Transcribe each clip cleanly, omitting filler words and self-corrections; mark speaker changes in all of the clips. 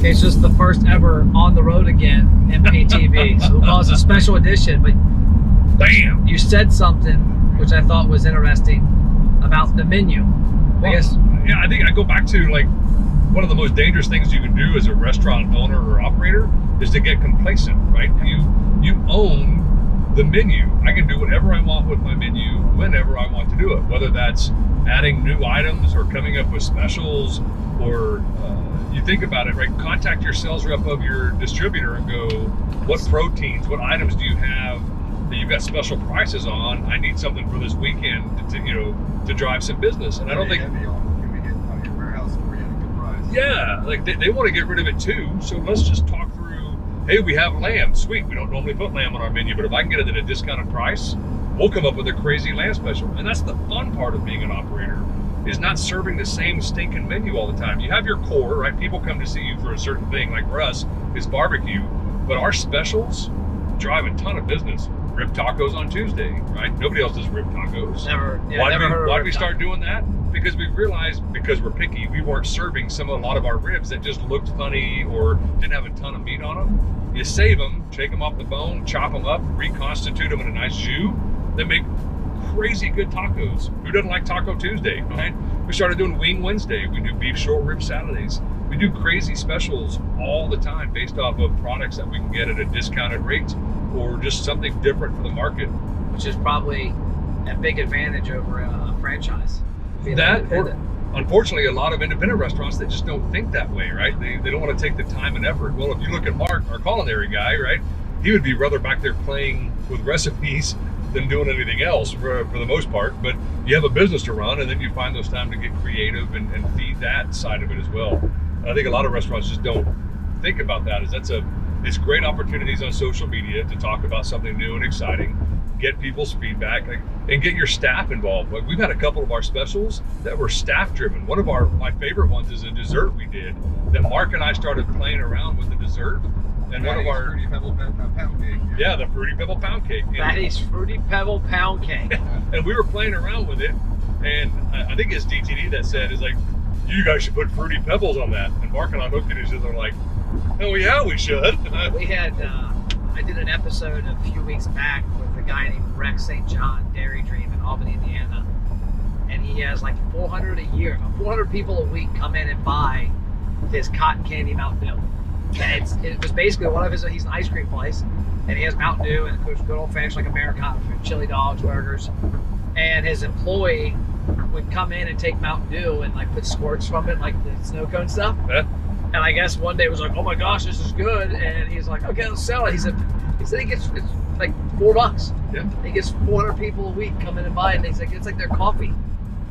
Speaker 1: It's just the first ever on the road again MPTV. So well, it's a special edition, but
Speaker 2: Bam!
Speaker 1: you said something which I thought was interesting about the menu. I guess.
Speaker 2: Yeah, I think I go back to like one of the most dangerous things you can do as a restaurant owner or operator is to get complacent, right? You own the menu. I can do whatever I want with my menu whenever I want to do it, whether that's adding new items or coming up with specials, or you think about it, right? Contact your sales rep of your distributor and go, what proteins, what items do you have that you've got special prices on? I need something for this weekend to drive some business. And I don't think yeah, like they want to get rid of it too. So let's just talk through, hey, we have lamb. Sweet. We don't normally put lamb on our menu, but if I can get it at a discounted price, we'll come up with a crazy lamb special. And that's the fun part of being an operator, is not serving the same stinking menu all the time. You have your core, right? People come to see you for a certain thing, like for us, is barbecue. But our specials drive a ton of business. Rib tacos on Tuesday, right? Nobody else does rib tacos. Why did we start doing that? Because we realized, because we're picky, we weren't serving a lot of our ribs that just looked funny or didn't have a ton of meat on them. You save them, take them off the bone, chop them up, reconstitute them in a nice jus, then make crazy good tacos. Who doesn't like Taco Tuesday, right? We started doing Wing Wednesday. We do beef short rib Saturdays. We do crazy specials all the time based off of products that we can get at a discounted rate or just something different for the market.
Speaker 1: Which is probably a big advantage over a franchise.
Speaker 2: That, or unfortunately, a lot of independent restaurants, they just don't think that way, right? They don't want to take the time and effort. Well, if you look at Mark, our culinary guy, right? He would be rather back there playing with recipes than doing anything else for the most part. But you have a business to run, and then you find those time to get creative and feed that side of it as well. And I think a lot of restaurants just don't think about that. It's great opportunities on social media to talk about something new and exciting, get people's feedback, and get your staff involved. Like, we've had a couple of our specials that were staff driven. One of my favorite ones is a dessert we did that Mark and I started playing around with the dessert. And one of our
Speaker 3: Fruity Pebble pound cake.
Speaker 2: Yeah, the Fruity Pebble pound cake.
Speaker 1: Patty's Fruity Pebble pound cake.
Speaker 2: And we were playing around with it, and I think it's DTD that said, is like, you guys should put Fruity Pebbles on that. And Mark and I looked at each other like, oh yeah, we should.
Speaker 1: We had, I did an episode a few weeks back with a guy named Rex St. John, Dairy Dream in Albany, Indiana. And he has like 400 people a week come in and buy his cotton candy Mountain Dew. And it was basically he's an ice cream place, and he has Mountain Dew and of course good old fashioned like Americana food, chili dogs, burgers. And his employee would come in and take Mountain Dew and like put squirts from it, like the snow cone stuff.
Speaker 2: Yeah.
Speaker 1: And I guess one day it was like, oh my gosh, this is good. And he's like, okay, let's sell it. He said he gets it's like $4.
Speaker 2: Yeah.
Speaker 1: He gets 400 people a week come in and buy it. And he's like, it's like their coffee.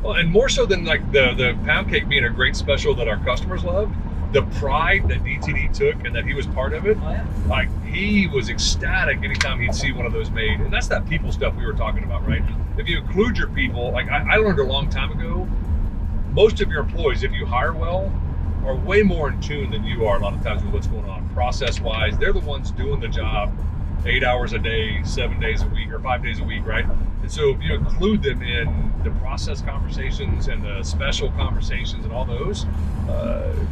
Speaker 2: Well, and more so than like the pound cake being a great special that our customers loved, the pride that DTD took and that he was part of it,
Speaker 1: Oh, yeah.
Speaker 2: like he was ecstatic anytime he'd see one of those made. And that's that people stuff we were talking about, right? If you include your people, like I learned a long time ago, most of your employees, if you hire well, are way more in tune than you are a lot of times with what's going on process-wise. They're the ones doing the job 8 hours a day, 7 days a week, or 5 days a week, right? And so if you include them in the process conversations and the special conversations and all those,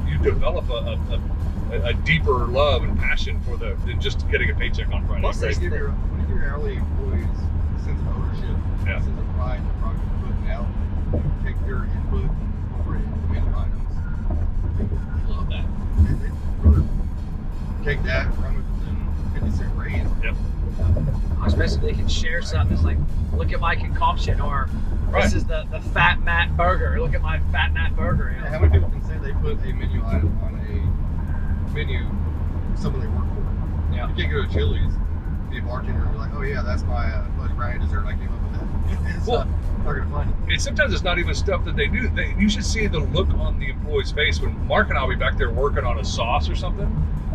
Speaker 2: you develop a deeper love and passion for than just getting a paycheck on Friday.
Speaker 1: Plus,
Speaker 2: Right?
Speaker 3: When you give your hourly employees a sense of ownership,
Speaker 2: Yeah.
Speaker 3: a sense of pride in the product you're putting out, you take their input over it, menu items. I love that. They'd rather take that and run with it than 50-cent raise.
Speaker 2: Yep.
Speaker 1: Especially they can share something. It's like, look at my concoction, or
Speaker 2: Right.
Speaker 1: this is the Fat Matt burger. Look at my Fat Matt burger. You know?
Speaker 3: How many people can say they put a menu item on a menu for someone they work for?
Speaker 1: Yeah.
Speaker 3: You can't go to Chili's, be a bartender, and be like, oh yeah, that's my fudge brownie dessert. I came up with that. It's
Speaker 2: Well,
Speaker 3: not gonna find it.
Speaker 2: And sometimes it's not even stuff that they do. You should see the look on the employee's face when Mark and I'll be back there working on a sauce or something,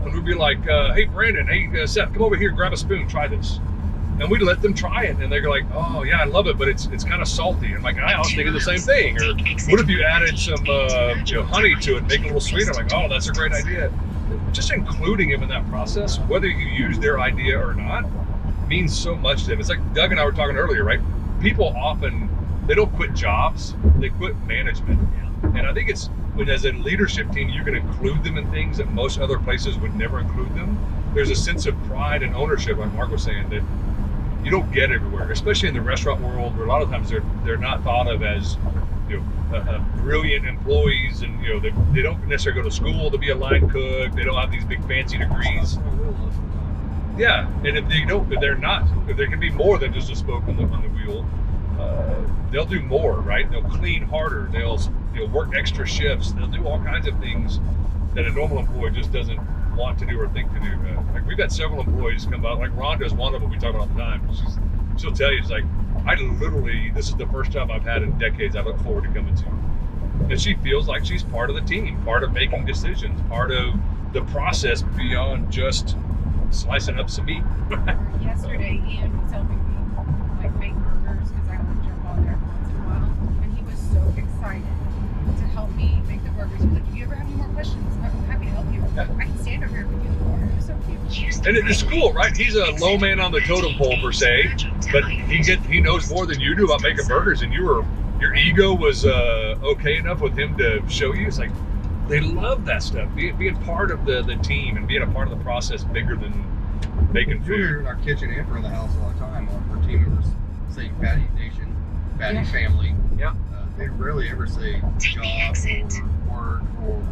Speaker 2: and we'd be like, hey Brandon, hey Seth, come over here, grab a spoon, try this. And we'd let them try it, and they're like, oh yeah, I love it, but it's kind of salty. And like, I was thinking the same thing. Or what if you added some honey to it, make it a little sweeter? I'm like, oh, that's a great idea. Just including them in that process, whether you use their idea or not, means so much to them. It's like Doug and I were talking earlier, right? People often, they don't quit jobs, they quit management. And I think it's when, as a leadership team, you can include them in things that most other places would never include them. There's a sense of pride and ownership, like Mark was saying, that you don't get everywhere, especially in the restaurant world, where a lot of times they're not thought of as, brilliant employees, and they don't necessarily go to school to be a line cook. They don't have these big fancy degrees. Yeah, and if there can be more than just a spoke on the wheel. They'll do more, right? They'll clean harder. They'll work extra shifts. They'll do all kinds of things that a normal employee just doesn't want to do or think to do. Like we've got several employees come out. Like Rhonda's one of them. We talk about all the time. She'll tell you, it's like, this is the first job I've had in decades I look forward to coming to. And she feels like she's part of the team, part of making decisions, part of the process beyond just slicing up some meat.
Speaker 4: Yesterday, Ian was helping me make burgers because I want to jump on there once in a while, and he was so excited to help me make the burgers. He's like, "Do you ever have any more questions? I'm happy to help you. I can stand over here with you." It was so cute.
Speaker 2: And it's cool, right? He's a low man on the totem pole per se, but he knows more than you do about making burgers, and your ego was okay enough with him to show you. It's like they love that stuff, being part of the team and being a part of the process, bigger than making food.
Speaker 3: You're here in our kitchen and around the house all the time. Our team members say Fatty Nation, Fatty Family.
Speaker 1: Yeah.
Speaker 3: They rarely ever say job or work or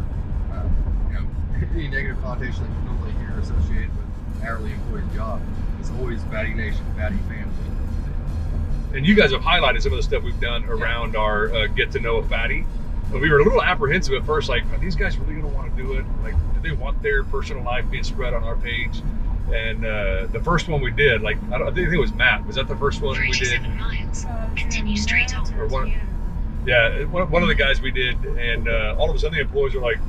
Speaker 3: any negative connotation that you normally hear associated with hourly employee's job. It's always Fatty Nation, Fatty Family.
Speaker 2: And you guys have highlighted some of the stuff we've done around our get to know a fatty. But we were a little apprehensive at first, like, are these guys really going to want to do it? Like, do they want their personal life being spread on our page? And the first one we did, like, I think it was Matt. Was that the first one we did?
Speaker 4: Continue straight on.
Speaker 2: Or one of the guys we did, and all of a sudden the employees were like,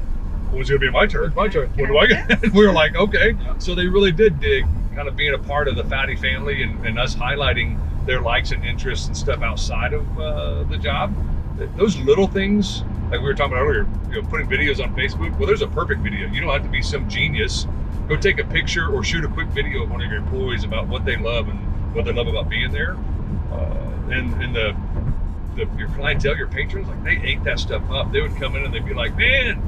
Speaker 2: when's it going to be my turn?
Speaker 1: It's my turn.
Speaker 2: What do I get? We were like, okay. So they really did dig, kind of being a part of the Fatty family and us highlighting their likes and interests and stuff outside of the job. Those little things, like we were talking about earlier, putting videos on Facebook. Well, there's a perfect video. You don't have to be some genius. Go take a picture or shoot a quick video of one of your employees about what they love and what they love about being there. And your clientele, your patrons, like they ate that stuff up. They would come in and they'd be like, man,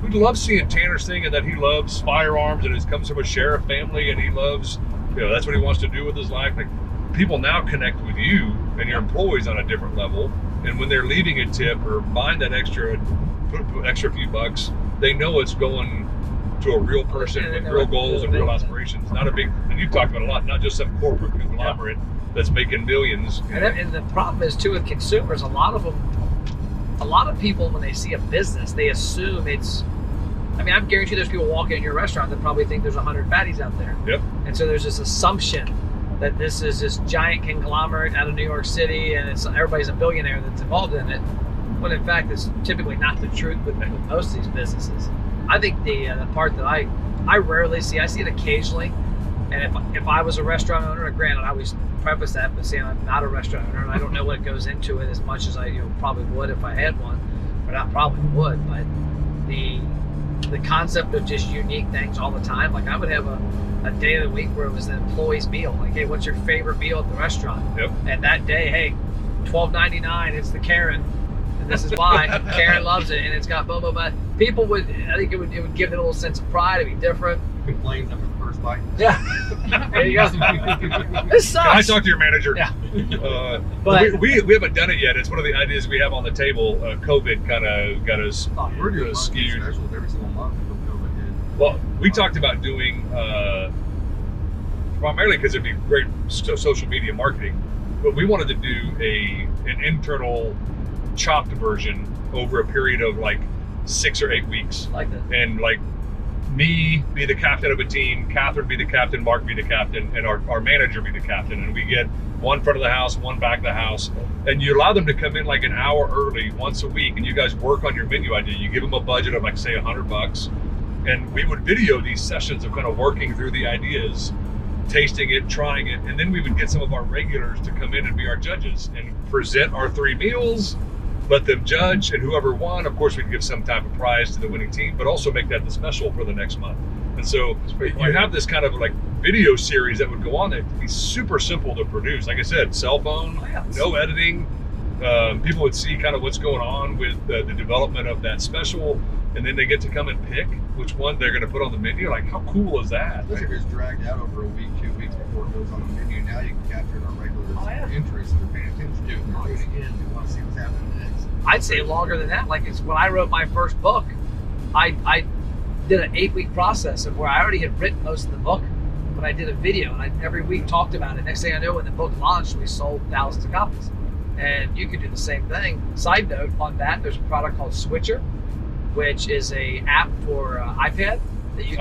Speaker 2: we love seeing Tanner's thing, and that he loves firearms and he comes from a sheriff family and he loves, that's what he wants to do with his life. Like, people now connect with you and your employees on a different level. And when they're leaving a tip or buying that extra few bucks, they know it's going to a real person with real goals and real aspirations. Not a big, and you've talked about a lot, not just some corporate conglomerate that's making millions.
Speaker 1: And the problem is too with consumers, a lot of people, when they see a business, they assume it's, I guarantee there's people walking in your restaurant that probably think there's 100 fatties out there.
Speaker 2: Yep.
Speaker 1: And so there's this assumption that this is this giant conglomerate out of New York City and everybody's a billionaire that's involved in it, when in fact it's typically not the truth with most of these businesses. I think the part that I rarely see, I see it occasionally, and if I was a restaurant owner, and granted I always preface that by saying I'm not a restaurant owner and I don't know what goes into it as much as I probably would if I had one, or not probably would, but the concept of just unique things all the time, like I would have a day of the week where it was an employee's meal, like, hey, what's your favorite meal at the restaurant?
Speaker 2: Yep.
Speaker 1: And that day, hey, $12.99, it's the Karen, and this is why Karen loves it, and it's got blah blah blah. People would, I think it would give it a little sense of pride. It'd be different.
Speaker 3: Complains after the first bite.
Speaker 1: Yeah. There you go. This sucks.
Speaker 2: I talked to your manager.
Speaker 1: Yeah.
Speaker 2: But we haven't done it yet. It's one of the ideas we have on the table. COVID kind of got us
Speaker 3: We're doing
Speaker 2: skewed.
Speaker 3: specials every single month with COVID hit.
Speaker 2: Well, we talked about doing primarily because it'd be great social media marketing, but we wanted to do an internal chopped version over a period of like 6 or 8 weeks.
Speaker 1: Like that.
Speaker 2: And like me be the captain of a team, Catherine be the captain, Mark be the captain, and our manager be the captain. And we get one front of the house, one back of the house. And you allow them to come in like an hour early once a week, and you guys work on your menu idea. You give them a budget of like, say, $100. And we would video these sessions of kind of working through the ideas, tasting it, trying it, and then we would get some of our regulars to come in and be our judges and present our 3 meals, let them judge, and whoever won, of course, we'd give some type of prize to the winning team, but also make that the special for the next month. And so you have this kind of like video series that would go on there. It'd be super simple to produce. Like I said, cell phone, no editing. people would see kind of what's going on with the development of that special, and then they get to come and pick which one they're going to put on the menu. Like, how cool is that?
Speaker 3: Especially if it's dragged out over a week, 2 weeks before it goes on the menu. Now you can capture it on regular entry, so they're paying attention to it. They're tuning in. They want to see what's happening next.
Speaker 1: I'd say longer than that. Like, it's when I wrote my first book, I did an 8-week process of where I already had written most of the book, but I did a video and I every week talked about it. Next thing I know, when the book launched, we sold thousands of copies. And you could do the same thing. Side note on that, there's a product called Switcher, which is a app for iPad that you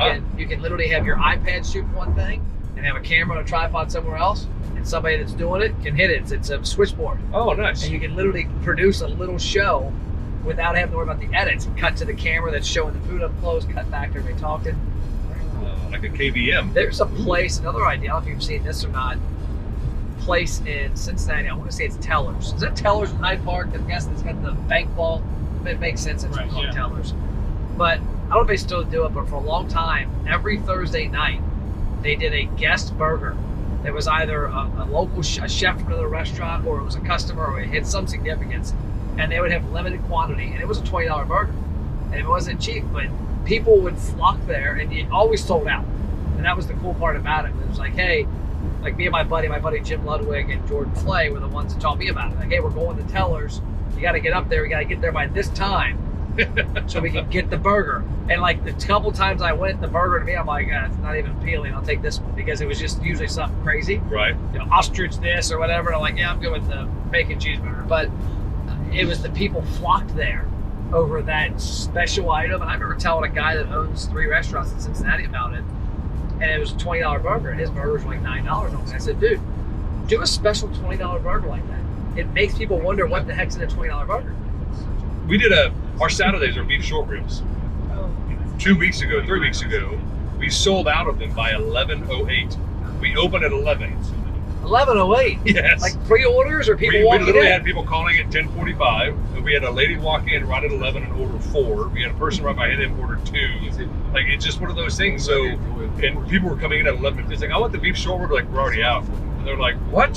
Speaker 1: can literally have your iPad shoot one thing and have a camera on a tripod somewhere else, and somebody that's doing it can hit it. It's a switchboard.
Speaker 2: Oh, nice.
Speaker 1: And you can literally produce a little show without having to worry about the edits. Cut to the camera that's showing the food up close, cut back to everybody talking.
Speaker 2: Like a KVM.
Speaker 1: There's a place, another idea, I don't know if you've seen this or not, place in Cincinnati, I want to say it's Tellers. Is that Tellers in Hyde Park? I guess it's got the bank vault. It makes sense, it's called Tellers. But I don't know if they still do it, but for a long time, every Thursday night, they did a guest burger. It was either a local a chef from another restaurant, or it was a customer, or it had some significance. And they would have limited quantity, and it was a $20 burger. And it wasn't cheap, but people would flock there, and it always sold out. And that was the cool part about it. It was like, hey, like me and my buddy Jim Ludwig and Jordan Flay were the ones that taught me about it. Like, hey, we're going to Tellers. You got to get up there. We got to get there by this time so we can get the burger. And like the couple times I went, the burger to me, I'm like, it's not even appealing. I'll take this one, because it was just usually something crazy.
Speaker 2: Right.
Speaker 1: You know, ostrich this or whatever. And I'm like, yeah, I'm good with the bacon cheeseburger. But it was the people flocked there over that special item. And I remember telling a guy that owns 3 restaurants in Cincinnati about it. And it was a $20 burger, and his burgers were like $9. I said, dude, do a special $20 burger like that. It makes people wonder what the heck's in a $20 burger.
Speaker 2: We did our Saturdays are beef short ribs. 3 weeks ago, we sold out of them by 11:08. We opened at 11.
Speaker 1: 11:08.
Speaker 2: Yes.
Speaker 1: Like pre-orders or people
Speaker 2: We
Speaker 1: walking
Speaker 2: literally
Speaker 1: in?
Speaker 2: had people calling at 10:45. We had a lady walk in right at 11 and order 4. We had a person right behind him order 2. Like, it's just one of those things. So, and people were coming in at 11. It's like, I want the beef short rib. Like, we're already out. And they're like, what?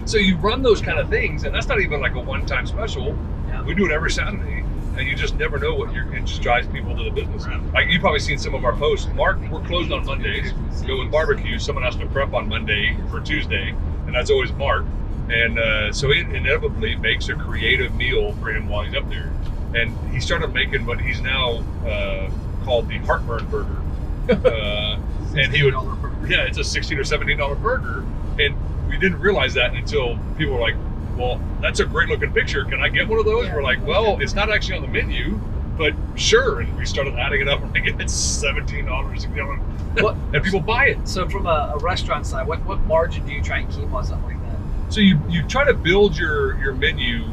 Speaker 2: So you run those kind of things, and that's not even like a one-time special.
Speaker 1: Yeah.
Speaker 2: We do it every Saturday, and you just never know what it just drives people to the business. Like, you've probably seen some of our posts. Mark, we're closed on Mondays. Go with barbecue. Someone has to prep on Monday for Tuesday, and that's always Mark. And so it inevitably makes a creative meal for him while he's up there. And he started making what he's now called the heartburn burger. And he would, yeah, it's a $16 or $17 burger. And we didn't realize that until people were like, well, that's a great looking picture. Can I get one of those? We're like, well, it's not actually on the menu, but sure. And we started adding it up, and it's $17.
Speaker 1: What?
Speaker 2: And people buy it.
Speaker 1: So from a restaurant side, what margin do you try and keep on something like that?
Speaker 2: So you try to build your menu,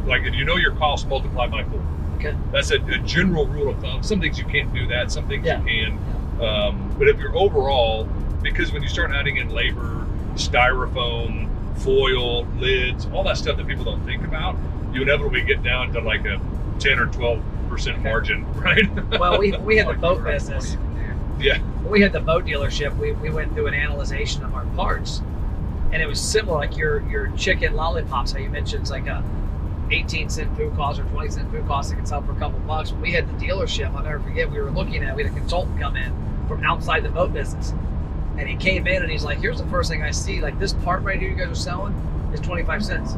Speaker 2: like if you know your cost multiplied by 4.
Speaker 1: Okay.
Speaker 2: That's a general rule of thumb. Some things you can't do that. Some things
Speaker 1: Yeah.
Speaker 2: you can. But if you're overall, because when you start adding in labor, styrofoam, foil, lids, all that stuff that people don't think about, you inevitably get down to like a 10 or 12% margin, right?
Speaker 1: Well, we had the boat business.
Speaker 2: Yeah.
Speaker 1: When we had the boat dealership, we went through an analyzation of our parts, and it was similar, like your chicken lollipops, how you mentioned, it's like a 18-cent food cost or 20-cent food cost that can sell for a couple bucks. When we had the dealership, I'll never forget, we had a consultant come in from outside the boat business. And he came in and he's like, here's the first thing I see. Like, this part right here you guys are selling is 25 cents.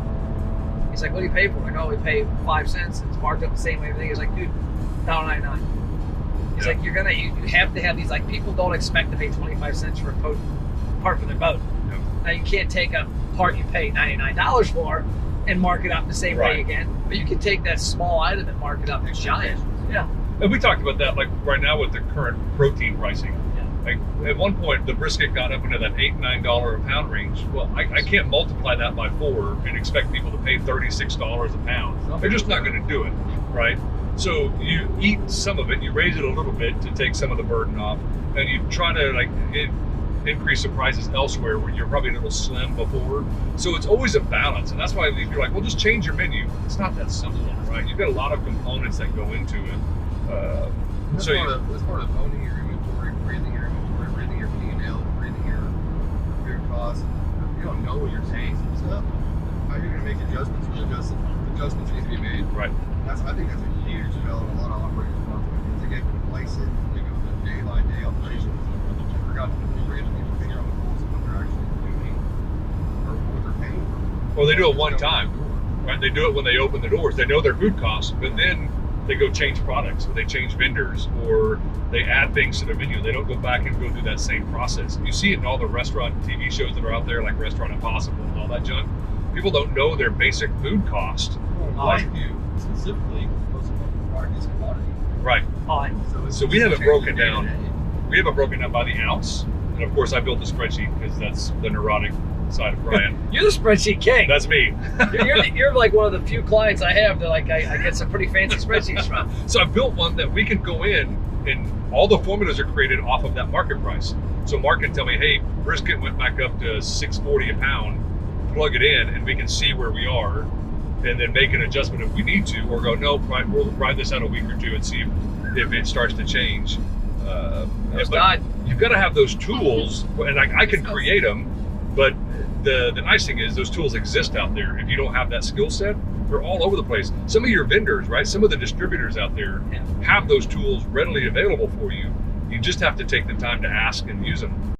Speaker 1: He's like, what do you pay for it? Like, oh, we pay 5 cents. It's marked up the same way everything. He's like, dude, $1.99. He's like, you have to have these, like, people don't expect to pay 25 cents for a part for their boat.
Speaker 2: Yep.
Speaker 1: Now, you can't take a part you pay $99 for and mark it up the same way again. But you can take that small item and mark it up to giant. Yeah.
Speaker 2: And we talked about that, like right now with the current protein pricing. Like at one point, the brisket got up into that $8, $9 a pound range. Well, I can't multiply that by 4 and expect people to pay $36 a pound. They're just not going to do it, right? So you eat some of it, you raise it a little bit to take some of the burden off, and you try to increase the prices elsewhere where you're probably a little slim before. So it's always a balance, and that's why if you're like, well, just change your menu. It's not that simple, right? You've got a lot of components that go into it.
Speaker 3: That's part of owning your inventory, breathing your inventory, breathing your P&L, breathing your costs. If you don't know what you're saying some stuff, you're going to make adjustments when adjustments need to be made.
Speaker 2: Right.
Speaker 3: I think that's a huge fail in a lot of operators' responsibility. They get complacent. They go to day-by-day operations. They forgot to bring the finger on the pulse of what they're actually doing or what they're paying for.
Speaker 2: Or they do it one
Speaker 3: Just go
Speaker 2: time.
Speaker 3: to the door.
Speaker 2: Right? They do it when they open the doors. They know their food costs, but then they go change products, or they change vendors, or they add things to their menu. They don't go back and go through that same process. You see it in all the restaurant TV shows that are out there, like Restaurant Impossible and all that junk. People don't know their basic food cost.
Speaker 3: Like you specifically, most of the product is commodity.
Speaker 2: Right.
Speaker 3: it's
Speaker 2: So we have it
Speaker 3: changing
Speaker 2: broken
Speaker 3: day to
Speaker 2: down.
Speaker 3: day.
Speaker 2: We have it broken down by the ounce. And of course, I built a spreadsheet because that's the neurotic side of Brian.
Speaker 1: You're the spreadsheet king.
Speaker 2: That's me.
Speaker 1: You're like one of the few clients I have that like I get some pretty fancy spreadsheets from.
Speaker 2: So I built one that we can go in and all the formulas are created off of that market price. So Mark can tell me, hey, brisket went back up to $6.40 a pound, plug it in, and we can see where we are, and then make an adjustment if we need to, or go, no, we'll ride this out a week or two and see if it starts to change. But you've got to have those tools, and I can create them, but the nice thing is those tools exist out there. If you don't have that skill set, they're all over the place. Some of your vendors, right? Some of the distributors out there have those tools readily available for you. You just have to take the time to ask and use them.